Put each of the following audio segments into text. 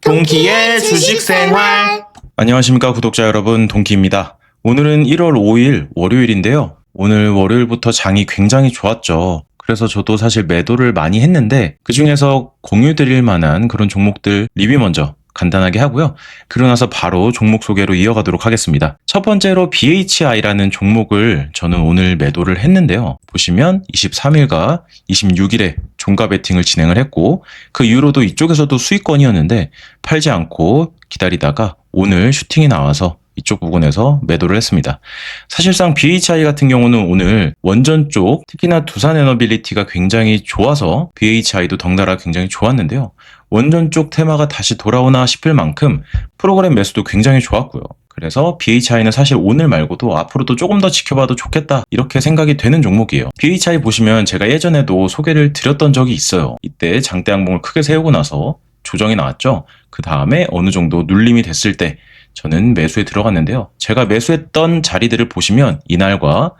동키의 주식생활. 안녕하십니까 구독자 여러분, 동키입니다. 오늘은 1월 5일 월요일인데요. 오늘 월요일부터 장이 굉장히 좋았죠. 그래서 저도 사실 매도를 많이 했는데 그 중에서 공유드릴 만한 그런 종목들 리뷰 먼저 간단하게 하고요. 그러고 나서 바로 종목 소개로 이어가도록 하겠습니다. 첫 번째로 BHI라는 종목을 저는 오늘 매도를 했는데요. 보시면 23일과 26일에 종가 베팅을 진행을 했고 그 이후로도 이쪽에서도 수익권이었는데 팔지 않고 기다리다가 오늘 슈팅이 나와서 이쪽 부분에서 매도를 했습니다. 사실상 BHI 같은 경우는 오늘 원전 쪽 특히나 두산에너빌리티가 굉장히 좋아서 BHI도 덩달아 굉장히 좋았는데요. 원전 쪽 테마가 다시 돌아오나 싶을 만큼 프로그램 매수도 굉장히 좋았고요. 그래서 BHI는 사실 오늘 말고도 앞으로도 조금 더 지켜봐도 좋겠다 이렇게 생각이 되는 종목이에요. BHI 보시면 제가 예전에도 소개를 드렸던 적이 있어요. 이때 장대 양봉을 크게 세우고 나서 조정이 나왔죠. 그 다음에 어느 정도 눌림이 됐을 때 저는 매수에 들어갔는데요. 제가 매수했던 자리들을 보시면 이날과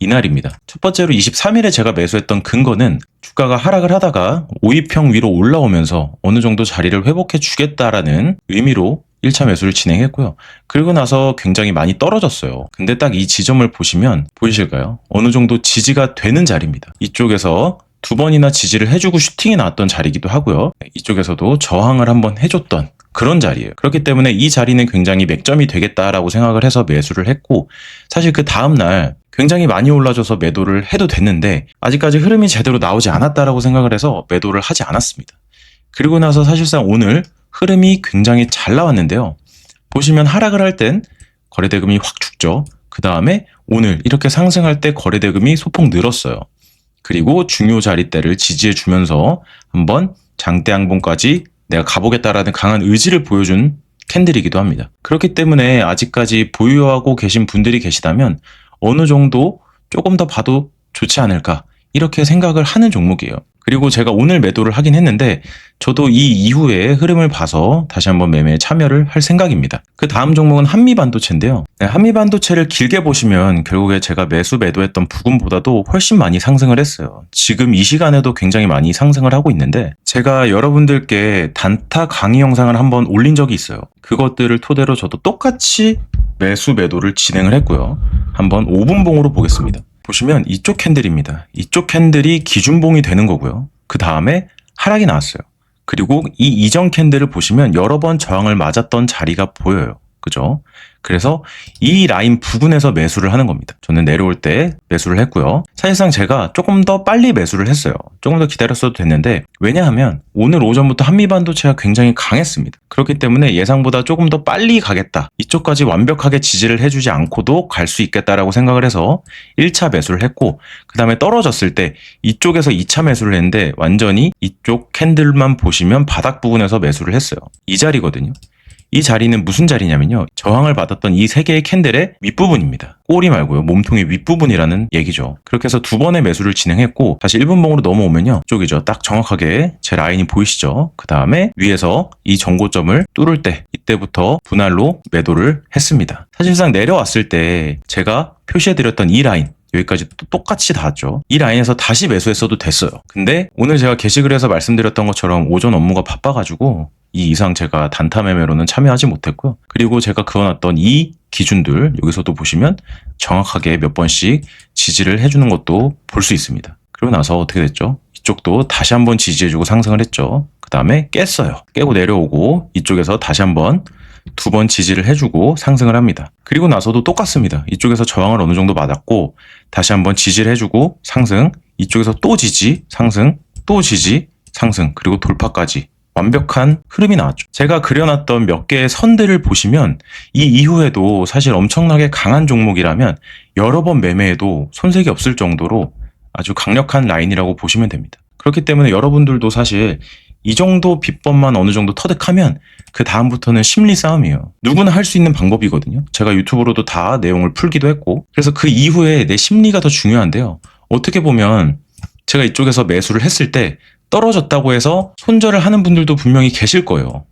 이날입니다. 첫 번째로 23일에 제가 매수했던 근거는 주가가 하락을 하다가 5위평 위로 올라오면서 어느 정도 자리를 회복해 주겠다라는 의미로 1차 매수를 진행했고요. 그리고 나서 굉장히 많이 떨어졌어요. 근데 딱 이 지점을 보시면 보이실까요? 어느 정도 지지가 되는 자리입니다. 이쪽에서 두 번이나 지지를 해주고 슈팅이 나왔던 자리이기도 하고요. 이쪽에서도 저항을 한번 해줬던 그런 자리예요. 그렇기 때문에 이 자리는 굉장히 맥점이 되겠다라고 생각을 해서 매수를 했고 사실 그 다음날 굉장히 많이 올라줘서 매도를 해도 됐는데 아직까지 흐름이 제대로 나오지 않았다라고 생각을 해서 매도를 하지 않았습니다. 그리고 나서 사실상 오늘 흐름이 굉장히 잘 나왔는데요. 보시면 하락을 할 땐 거래대금이 확 죽죠. 그 다음에 오늘 이렇게 상승할 때 거래대금이 소폭 늘었어요. 그리고 중요 자리대를 지지해 주면서 한번 장대 양봉까지 내가 가보겠다라는 강한 의지를 보여준 캔들이기도 합니다. 그렇기 때문에 아직까지 보유하고 계신 분들이 계시다면 어느 정도 조금 더 봐도 좋지 않을까 이렇게 생각을 하는 종목이에요. 그리고 제가 오늘 매도를 하긴 했는데 저도 이 이후에 흐름을 봐서 다시 한번 매매에 참여를 할 생각입니다. 그 다음 종목은 한미반도체인데요. 한미반도체를 길게 보시면 결국에 제가 매도했던 부근보다도 훨씬 많이 상승을 했어요. 지금 이 시간에도 굉장히 많이 상승을 하고 있는데 제가 여러분들께 단타 강의 영상을 한번 올린 적이 있어요. 그것들을 토대로 저도 똑같이 매도를 진행을 했고요. 한번 5분봉으로 보겠습니다. 보시면 이쪽 캔들입니다. 이쪽 캔들이 기준봉이 되는 거고요. 그 다음에 하락이 나왔어요. 그리고 이 이전 캔들을 보시면 여러 번 저항을 맞았던 자리가 보여요. 그죠? 그래서 이 라인 부근에서 매수를 하는 겁니다. 저는 내려올 때 매수를 했고요. 사실상 제가 조금 더 빨리 매수를 했어요. 조금 더 기다렸어도 됐는데 왜냐하면 오늘 오전부터 한미반도체가 굉장히 강했습니다. 그렇기 때문에 예상보다 조금 더 빨리 가겠다. 이쪽까지 완벽하게 지지를 해주지 않고도 갈 수 있겠다라고 생각을 해서 1차 매수를 했고 그 다음에 떨어졌을 때 이쪽에서 2차 매수를 했는데 완전히 이쪽 캔들만 보시면 바닥 부분에서 매수를 했어요. 이 자리거든요. 이 자리는 무슨 자리냐면요. 저항을 받았던 이 세 개의 캔들의 윗부분입니다. 꼬리 말고요. 몸통의 윗부분이라는 얘기죠. 그렇게 해서 두 번의 매수를 진행했고 다시 1분봉으로 넘어오면요. 이쪽이죠. 딱 정확하게 제 라인이 보이시죠? 그 다음에 위에서 이 전고점을 뚫을 때 이때부터 분할로 매도를 했습니다. 사실상 내려왔을 때 제가 표시해드렸던 이 라인 여기까지 또 똑같이 닿았죠. 이 라인에서 다시 매수했어도 됐어요. 근데 오늘 제가 게시글에서 말씀드렸던 것처럼 오전 업무가 바빠가지고 이 이상 제가 단타 매매로는 참여하지 못했고요. 그리고 제가 그어놨던 이 기준들 여기서도 보시면 정확하게 몇 번씩 지지를 해주는 것도 볼 수 있습니다. 그리고 나서 어떻게 됐죠? 이쪽도 다시 한번 지지해주고 상승을 했죠. 그 다음에 깼어요. 깨고 내려오고 이쪽에서 다시 한번 두 번 지지를 해주고 상승을 합니다. 그리고 나서도 똑같습니다. 이쪽에서 저항을 어느 정도 맞았고 다시 한번 지지를 해주고 상승, 이쪽에서 또 지지, 상승, 또 지지, 상승, 그리고 돌파까지 완벽한 흐름이 나왔죠. 제가 그려놨던 몇 개의 선들을 보시면 이 이후에도 사실 엄청나게 강한 종목이라면 여러 번 매매해도 손색이 없을 정도로 아주 강력한 라인이라고 보시면 됩니다. 그렇기 때문에 여러분들도 사실 이 정도 비법만 어느 정도 터득하면 그 다음부터는 심리 싸움이에요. 누구나 할 수 있는 방법이거든요. 제가 유튜브로도 다 내용을 풀기도 했고 그래서 그 이후에 내 심리가 더 중요한데요. 어떻게 보면 제가 이쪽에서 매수를 했을 때 떨어졌다고 해서 손절을 하는 분들도 분명히 계실 거예요.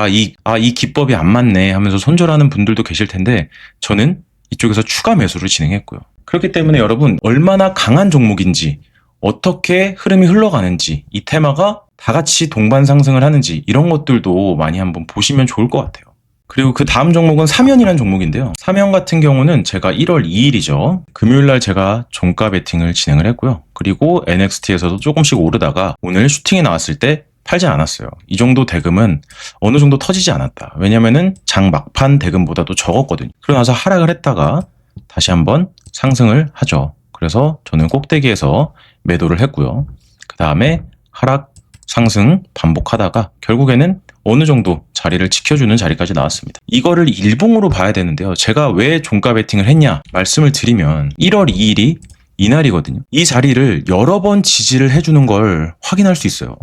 이 기법이 안 맞네 하면서 손절하는 분들도 계실 텐데 저는 이쪽에서 추가 매수를 진행했고요. 그렇기 때문에 여러분 얼마나 강한 종목인지 어떻게 흐름이 흘러가는지 이 테마가 다 같이 동반 상승을 하는지 이런 것들도 많이 한번 보시면 좋을 것 같아요. 그리고 그 다음 종목은 사면이라는 종목인데요. 사면 같은 경우는 제가 1월 2일이죠. 금요일날 제가 종가 베팅을 진행을 했고요. 그리고 NXT에서도 조금씩 오르다가 오늘 슈팅이 나왔을 때 팔지 않았어요. 이 정도 대금은 어느 정도 터지지 않았다. 왜냐면은 장 막판 대금보다도 적었거든요. 그러고 나서 하락을 했다가 다시 한번 상승을 하죠. 그래서 저는 꼭대기에서 매도를 했고요. 그 다음에 하락, 상승 반복하다가 결국에는 어느 정도 자리를 지켜주는 자리까지 나왔습니다. 이거를 일봉으로 봐야 되는데요. 제가 왜 종가 베팅을 했냐 말씀을 드리면 1월 2일이 이날이거든요. 이 자리를 여러 번 지지를 해주는 걸 확인할 수 있어요.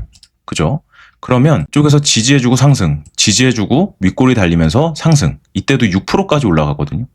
그죠? 그러면 이쪽에서 지지해주고 상승, 지지해주고 윗골이 달리면서 상승, 이때도 6%까지 올라가거든요.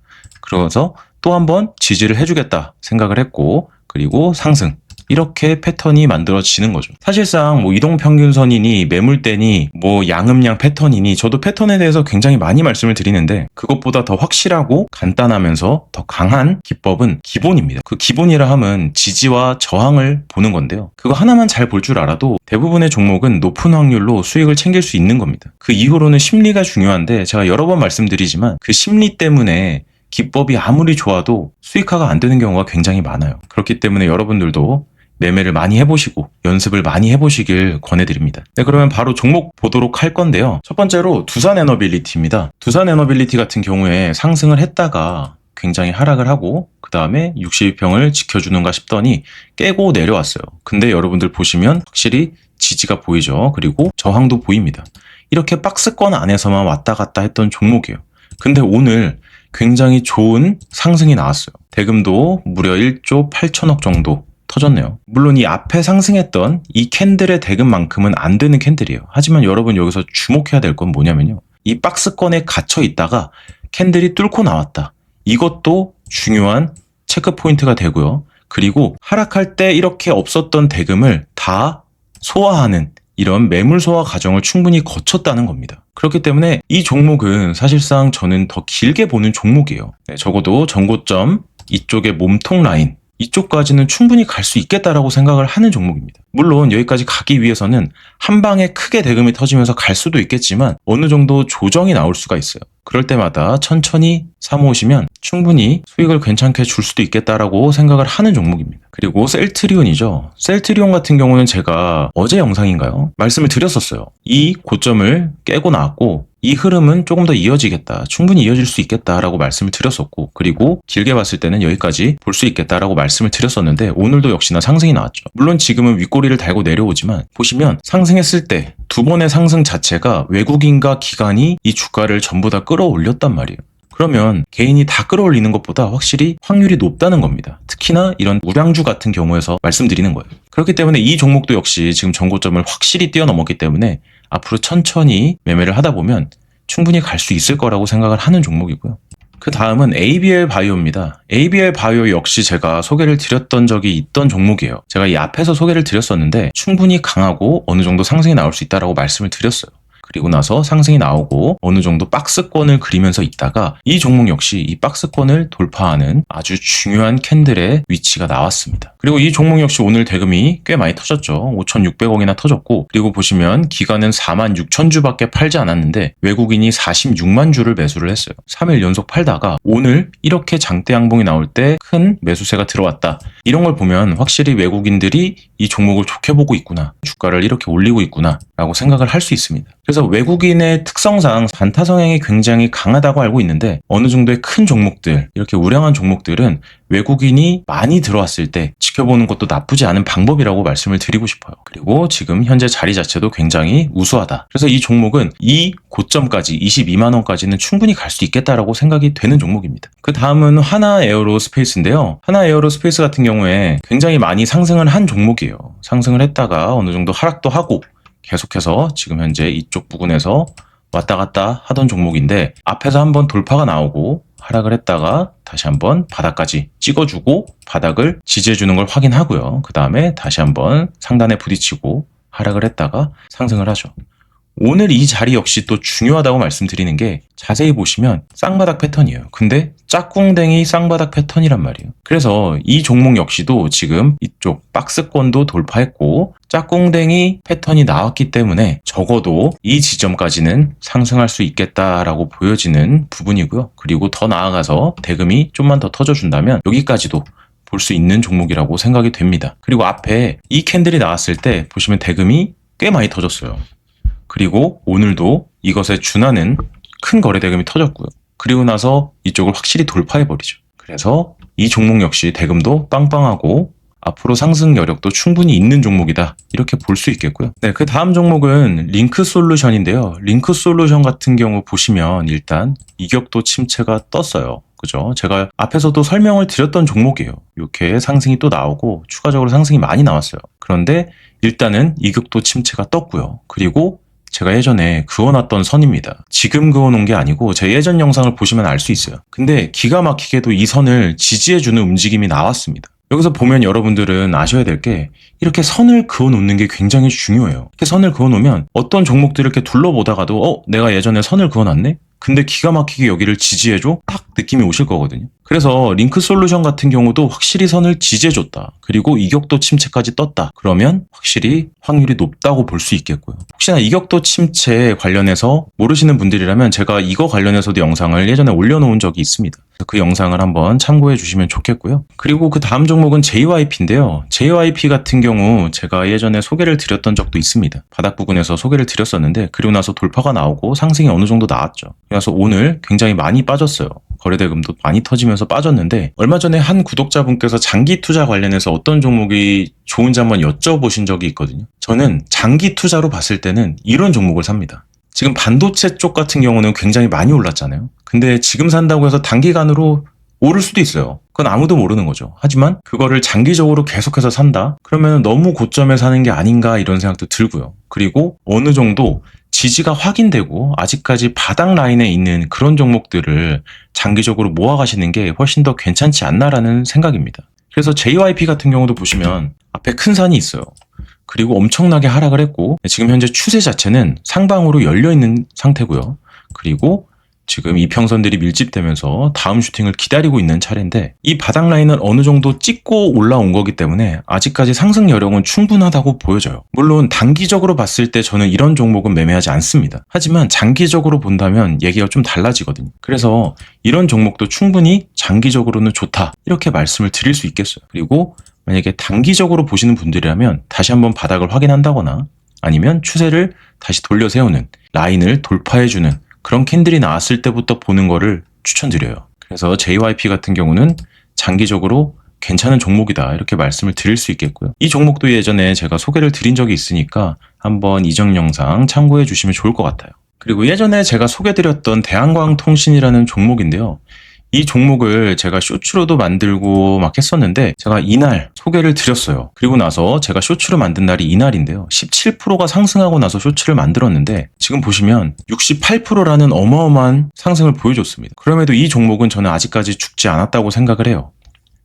그래서 또 한 번 지지를 해주겠다 생각을 했고, 그리고 상승, 이렇게 패턴이 만들어지는 거죠. 사실상 뭐 이동평균선이니 매물대니 뭐 양음양 패턴이니 저도 패턴에 대해서 굉장히 많이 말씀을 드리는데 그것보다 더 확실하고 간단하면서 더 강한 기법은 기본입니다. 그 기본이라 함은 지지와 저항을 보는 건데요. 그거 하나만 잘 볼 줄 알아도 대부분의 종목은 높은 확률로 수익을 챙길 수 있는 겁니다. 그 이후로는 심리가 중요한데 제가 여러 번 말씀드리지만 그 심리 때문에 기법이 아무리 좋아도 수익화가 안 되는 경우가 굉장히 많아요. 그렇기 때문에 여러분들도 매매를 많이 해보시고 연습을 많이 해보시길 권해드립니다. 네, 그러면 바로 종목 보도록 할 건데요. 첫 번째로 두산에너빌리티입니다. 두산에너빌리티 같은 경우에 상승을 했다가 굉장히 하락을 하고 그 다음에 62평을 지켜주는가 싶더니 깨고 내려왔어요. 근데 여러분들 보시면 확실히 지지가 보이죠. 그리고 저항도 보입니다. 이렇게 박스권 안에서만 왔다 갔다 했던 종목이에요. 근데 오늘 굉장히 좋은 상승이 나왔어요. 대금도 무려 1조 8천억 정도 터졌네요. 물론 이 앞에 상승했던 이 캔들의 대금만큼은 안 되는 캔들이에요. 하지만 여러분 여기서 주목해야 될 건 뭐냐면요. 이 박스권에 갇혀 있다가 캔들이 뚫고 나왔다. 이것도 중요한 체크 포인트가 되고요. 그리고 하락할 때 이렇게 없었던 대금을 다 소화하는 이런 매물 소화 과정을 충분히 거쳤다는 겁니다. 그렇기 때문에 이 종목은 사실상 저는 더 길게 보는 종목이에요. 네, 적어도 전고점 이쪽의 몸통 라인 이쪽까지는 충분히 갈 수 있겠다라고 생각을 하는 종목입니다. 물론 여기까지 가기 위해서는 한 방에 크게 대금이 터지면서 갈 수도 있겠지만 어느 정도 조정이 나올 수가 있어요. 그럴 때마다 천천히 사모으시면 충분히 수익을 괜찮게 줄 수도 있겠다라고 생각을 하는 종목입니다. 그리고 셀트리온이죠. 셀트리온 같은 경우는 제가 어제 영상인가요? 말씀을 드렸었어요. 이 고점을 깨고 나왔고 이 흐름은 조금 더 이어지겠다. 충분히 이어질 수 있겠다라고 말씀을 드렸었고 그리고 길게 봤을 때는 여기까지 볼 수 있겠다라고 말씀을 드렸었는데 오늘도 역시나 상승이 나왔죠. 물론 지금은 윗꼬리를 달고 내려오지만 보시면 상승했을 때 두 번의 상승 자체가 외국인과 기관이 이 주가를 전부 다 끌어올렸단 말이에요. 그러면 개인이 다 끌어올리는 것보다 확실히 확률이 높다는 겁니다. 특히나 이런 우량주 같은 경우에서 말씀드리는 거예요. 그렇기 때문에 이 종목도 역시 지금 전고점을 확실히 뛰어넘었기 때문에 앞으로 천천히 매매를 하다 보면 충분히 갈 수 있을 거라고 생각을 하는 종목이고요. 그 다음은 ABL 바이오입니다. ABL 바이오 역시 제가 소개를 드렸던 적이 있던 종목이에요. 제가 이 앞에서 소개를 드렸었는데 충분히 강하고 어느 정도 상승이 나올 수 있다고 말씀을 드렸어요. 그리고 나서 상승이 나오고 어느 정도 박스권을 그리면서 있다가 이 종목 역시 이 박스권을 돌파하는 아주 중요한 캔들의 위치가 나왔습니다. 그리고 이 종목 역시 오늘 대금이 꽤 많이 터졌죠. 5,600억이나 터졌고 그리고 보시면 기관은 46,000주밖에 팔지 않았는데 외국인이 46만 주를 매수를 했어요. 3일 연속 팔다가 오늘 이렇게 장대 양봉이 나올 때 큰 매수세가 들어왔다. 이런 걸 보면 확실히 외국인들이 이 종목을 좋게 보고 있구나. 주가를 이렇게 올리고 있구나 라고 생각을 할 수 있습니다. 그래서 외국인의 특성상 반타 성향이 굉장히 강하다고 알고 있는데 어느 정도의 큰 종목들, 이렇게 우량한 종목들은 외국인이 많이 들어왔을 때 지켜보는 것도 나쁘지 않은 방법이라고 말씀을 드리고 싶어요. 그리고 지금 현재 자리 자체도 굉장히 우수하다. 그래서 이 종목은 이 고점까지 22만 원까지는 충분히 갈 수 있겠다라고 생각이 되는 종목입니다. 그 다음은 하나에어로스페이스인데요. 하나에어로스페이스 같은 경우에 굉장히 많이 상승을 한 종목이에요. 상승을 했다가 어느 정도 하락도 하고 계속해서 지금 현재 이쪽 부근에서 왔다 갔다 하던 종목인데 앞에서 한번 돌파가 나오고 하락을 했다가 다시 한번 바닥까지 찍어주고 바닥을 지지해주는 걸 확인하고요. 그 다음에 다시 한번 상단에 부딪히고 하락을 했다가 상승을 하죠. 오늘 이 자리 역시 또 중요하다고 말씀드리는 게 자세히 보시면 쌍바닥 패턴이에요. 근데 짝꿍댕이 쌍바닥 패턴이란 말이에요. 그래서 이 종목 역시도 지금 이쪽 박스권도 돌파했고 짝꿍댕이 패턴이 나왔기 때문에 적어도 이 지점까지는 상승할 수 있겠다라고 보여지는 부분이고요. 그리고 더 나아가서 대금이 좀만 더 터져준다면 여기까지도 볼 수 있는 종목이라고 생각이 됩니다. 그리고 앞에 이 캔들이 나왔을 때 보시면 대금이 꽤 많이 터졌어요. 그리고 오늘도 이것에 준하는 큰 거래 대금이 터졌고요. 그리고 나서 이쪽을 확실히 돌파해버리죠. 그래서 이 종목 역시 대금도 빵빵하고 앞으로 상승 여력도 충분히 있는 종목이다. 이렇게 볼 수 있겠고요. 네, 그 다음 종목은 링크솔루션인데요. 링크솔루션 같은 경우 보시면 일단 이격도 침체가 떴어요. 그죠? 제가 앞에서도 설명을 드렸던 종목이에요. 이렇게 상승이 또 나오고 추가적으로 상승이 많이 나왔어요. 그런데 일단은 이격도 침체가 떴고요. 그리고 제가 예전에 그어놨던 선입니다. 지금 그어놓은 게 아니고 제 예전 영상을 보시면 알 수 있어요. 근데 기가 막히게도 이 선을 지지해주는 움직임이 나왔습니다. 여기서 보면 여러분들은 아셔야 될 게 이렇게 선을 그어놓는 게 굉장히 중요해요. 이렇게 선을 그어놓으면 어떤 종목들을 이렇게 둘러보다가도 내가 예전에 선을 그어놨네? 근데 기가 막히게 여기를 지지해줘? 딱 느낌이 오실 거거든요. 그래서 링크솔루션 같은 경우도 확실히 선을 지지해줬다. 그리고 이격도 침체까지 떴다. 그러면 확실히 확률이 높다고 볼 수 있겠고요. 혹시나 이격도 침체 관련해서 모르시는 분들이라면 제가 이거 관련해서도 영상을 예전에 올려놓은 적이 있습니다. 그 영상을 한번 참고해 주시면 좋겠고요. 그리고 그 다음 종목은 JYP인데요. JYP 같은 경우 제가 예전에 소개를 드렸던 적도 있습니다. 바닥 부근에서 소개를 드렸었는데 그리고 나서 돌파가 나오고 상승이 어느 정도 나왔죠. 그래서 오늘 굉장히 많이 빠졌어요. 거래대금도 많이 터지면서 빠졌는데 얼마 전에 한 구독자분께서 장기 투자 관련해서 어떤 종목이 좋은지 한번 여쭤보신 적이 있거든요. 저는 장기 투자로 봤을 때는 이런 종목을 삽니다. 지금 반도체 쪽 같은 경우는 굉장히 많이 올랐잖아요. 근데 지금 산다고 해서 단기간으로 오를 수도 있어요. 그건 아무도 모르는 거죠. 하지만 그거를 장기적으로 계속해서 산다? 그러면 너무 고점에 사는 게 아닌가 이런 생각도 들고요. 그리고 어느 정도 지지가 확인되고 아직까지 바닥 라인에 있는 그런 종목들을 장기적으로 모아가시는 게 훨씬 더 괜찮지 않나라는 생각입니다. 그래서 JYP 같은 경우도 보시면 앞에 큰 산이 있어요. 그리고 엄청나게 하락을 했고 지금 현재 추세 자체는 상방으로 열려있는 상태고요. 그리고 지금 이평선들이 밀집되면서 다음 슈팅을 기다리고 있는 차례인데 이 바닥 라인을 어느 정도 찍고 올라온 거기 때문에 아직까지 상승 여력은 충분하다고 보여져요. 물론 단기적으로 봤을 때 저는 이런 종목은 매매하지 않습니다. 하지만 장기적으로 본다면 얘기가 좀 달라지거든요. 그래서 이런 종목도 충분히 장기적으로는 좋다 이렇게 말씀을 드릴 수 있겠어요. 그리고 만약에 단기적으로 보시는 분들이라면 다시 한번 바닥을 확인한다거나 아니면 추세를 다시 돌려 세우는 라인을 돌파해주는 그런 캔들이 나왔을 때부터 보는 거를 추천드려요. 그래서 JYP 같은 경우는 장기적으로 괜찮은 종목이다 이렇게 말씀을 드릴 수 있겠고요. 이 종목도 예전에 제가 소개를 드린 적이 있으니까 한번 이전 영상 참고해 주시면 좋을 것 같아요. 그리고 예전에 제가 소개드렸던 대한광통신이라는 종목인데요. 이 종목을 제가 쇼츠로도 만들고 막 했었는데 제가 이날 소개를 드렸어요. 그리고 나서 제가 쇼츠로 만든 날이 이날인데요. 17%가 상승하고 나서 쇼츠를 만들었는데 지금 보시면 68%라는 어마어마한 상승을 보여줬습니다. 그럼에도 이 종목은 저는 아직까지 죽지 않았다고 생각을 해요.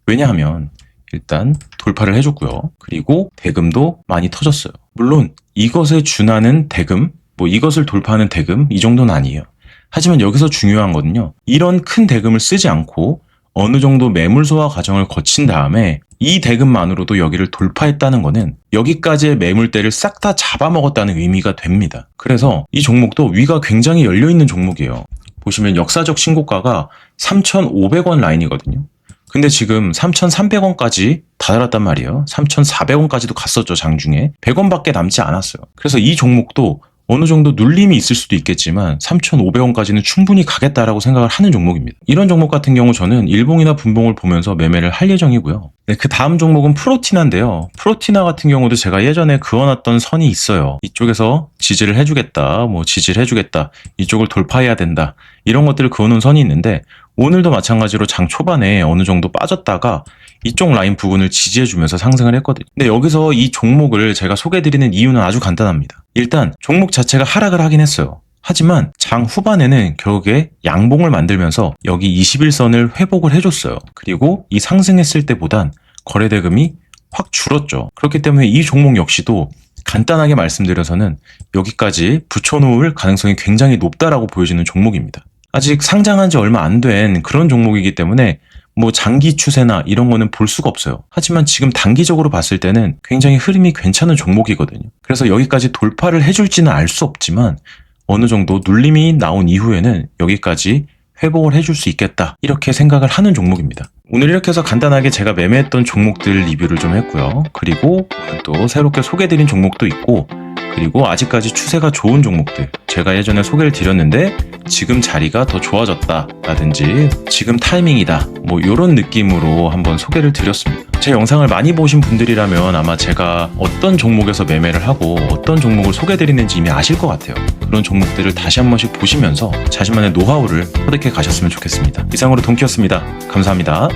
왜냐하면 일단 돌파를 해줬고요. 그리고 대금도 많이 터졌어요. 물론 이것에 준하는 대금, 이것을 돌파하는 대금 이 정도는 아니에요. 하지만 여기서 중요한 거는요. 이런 큰 대금을 쓰지 않고 어느 정도 매물 소화 과정을 거친 다음에 이 대금만으로도 여기를 돌파했다는 거는 여기까지의 매물대를 싹 다 잡아먹었다는 의미가 됩니다. 그래서 이 종목도 위가 굉장히 열려있는 종목이에요. 보시면 역사적 신고가가 3,500원 라인이거든요. 근데 지금 3,300원까지 다다랐단 말이에요. 3,400원까지도 갔었죠, 장중에. 100원밖에 남지 않았어요. 그래서 이 종목도 어느 정도 눌림이 있을 수도 있겠지만 3,500원까지는 충분히 가겠다라고 생각을 하는 종목입니다. 이런 종목 같은 경우 저는 일봉이나 분봉을 보면서 매매를 할 예정이고요. 네, 그 다음 종목은 프로티나인데요. 프로티나 같은 경우도 제가 예전에 그어놨던 선이 있어요. 이쪽에서 지지를 해주겠다, 지지를 해주겠다, 이쪽을 돌파해야 된다 이런 것들을 그어놓은 선이 있는데 오늘도 마찬가지로 장 초반에 어느 정도 빠졌다가 이쪽 라인 부분을 지지해주면서 상승을 했거든요. 근데 여기서 이 종목을 제가 소개해드리는 이유는 아주 간단합니다. 일단 종목 자체가 하락을 하긴 했어요. 하지만 장 후반에는 결국에 양봉을 만들면서 여기 21선을 회복을 해줬어요. 그리고 이 상승했을 때보단 거래대금이 확 줄었죠. 그렇기 때문에 이 종목 역시도 간단하게 말씀드려서는 여기까지 붙여놓을 가능성이 굉장히 높다라고 보여지는 종목입니다. 아직 상장한 지 얼마 안 된 그런 종목이기 때문에 뭐 장기 추세나 이런 거는 볼 수가 없어요. 하지만 지금 단기적으로 봤을 때는 굉장히 흐름이 괜찮은 종목이거든요. 그래서 여기까지 돌파를 해줄지는 알 수 없지만 어느 정도 눌림이 나온 이후에는 여기까지 회복을 해줄 수 있겠다, 이렇게 생각을 하는 종목입니다. 오늘 이렇게 해서 간단하게 제가 매매했던 종목들 리뷰를 좀 했고요. 그리고 오늘 또 새롭게 소개해드린 종목도 있고, 그리고 아직까지 추세가 좋은 종목들, 제가 예전에 소개를 드렸는데 지금 자리가 더 좋아졌다 라든지 지금 타이밍이다, 뭐 이런 느낌으로 한번 소개를 드렸습니다. 제 영상을 많이 보신 분들이라면 아마 제가 어떤 종목에서 매매를 하고 어떤 종목을 소개해드리는지 이미 아실 것 같아요. 그런 종목들을 다시 한 번씩 보시면서 자신만의 노하우를 터득해 가셨으면 좋겠습니다. 이상으로 동키였습니다. 감사합니다.